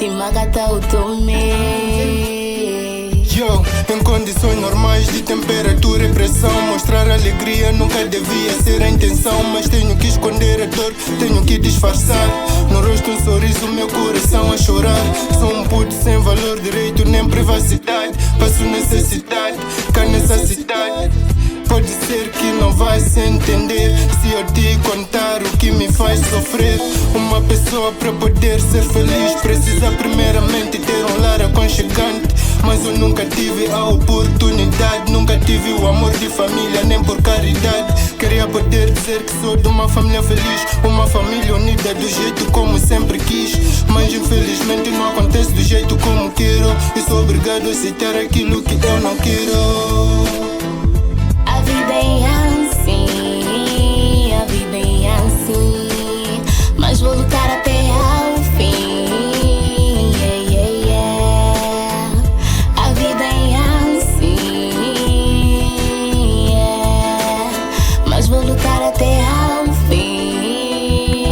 Timagata o tome. Yo, em condições normais de temperatura e pressão, mostrar alegria nunca devia ser a intenção. Mas tenho que esconder a dor, tenho que disfarçar. No rosto um sorriso, meu coração a chorar. Sou um puto sem valor, direito nem privacidade. Passo necessidade, cá nessa cidade. Pode ser que não vai se entender se eu te contar o que me faz sofrer. Uma pessoa para poder ser feliz precisa primeiramente ter um lar aconchegante. Mas eu nunca tive a oportunidade, nunca tive o amor de família, nem por caridade. Queria poder dizer que sou de uma família feliz, uma família unida do jeito como sempre quis. Mas infelizmente não acontece do jeito como quero, e sou obrigado a aceitar aquilo que eu não quero. A vida é assim, a vida é assim, mas vou lutar até ao fim. A vida é assim, mas vou lutar até ao fim.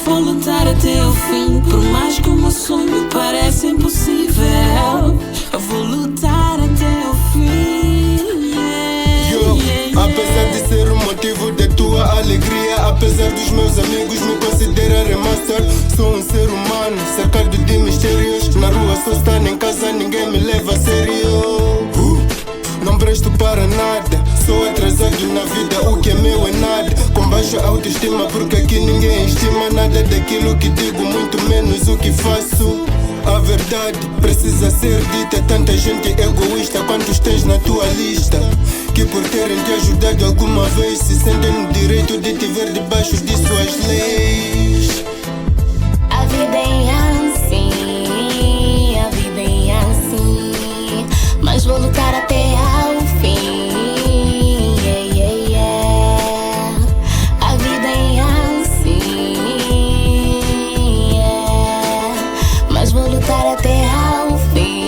Vou lutar até o fim, por mais que o meu sonho pareça impossível. Eu vou lutar até o fim. Apesar de ser o motivo da tua alegria, apesar dos meus amigos me considerarem master, sou um ser humano cercado de mistérios. Na rua só estar em casa, ninguém me leva a sério. Não presto para nada, sou atrasado na vida, o que é meu é nada. Com baixa autoestima porque aqui ninguém estima nada daquilo que digo, muito menos o que faço. A verdade precisa ser dita, tanta gente egoísta. Quantos tens na tua lista que por terem te ajudado alguma vez se sentem no direito de te ver debaixo de suas leis? A vida é assim, a vida é assim, mas vou lutar até ao fim. A vida é assim, mas vou lutar até ao fim.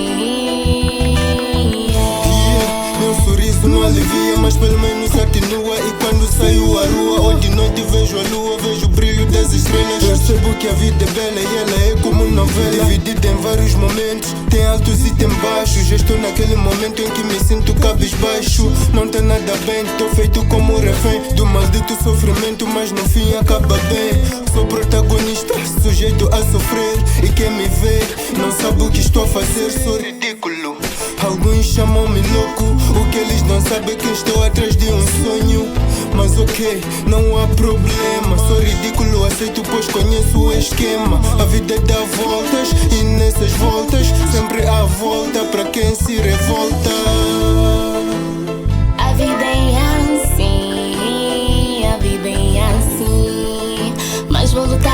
Meu sorriso não alivia, mas pelo menos atenua. E quando saio à rua ou de noite vejo a lua, vejo o brilho das estrelas. Percebo que a vida é bela e ela é como novela, dividida em vários momentos, tem altos e tem baixos. Eu estou naquele momento em que me sinto cabisbaixo. Não tá nada bem, tô feito como refém do maldito sofrimento, mas no fim acaba bem. Sou protagonista, sujeito a sofrer, e quem me vê não sabe o que estou a fazer. Sou ridículo, alguns chamam-me louco. O que eles não sabem é que estou atrás de um sonho. Mas ok, não há problema, sou ridículo, aceito pois conheço o esquema. A vida dá voltas e nessas voltas sempre há volta para quem se revolta. A vida é assim, a vida é assim, mas vou lutar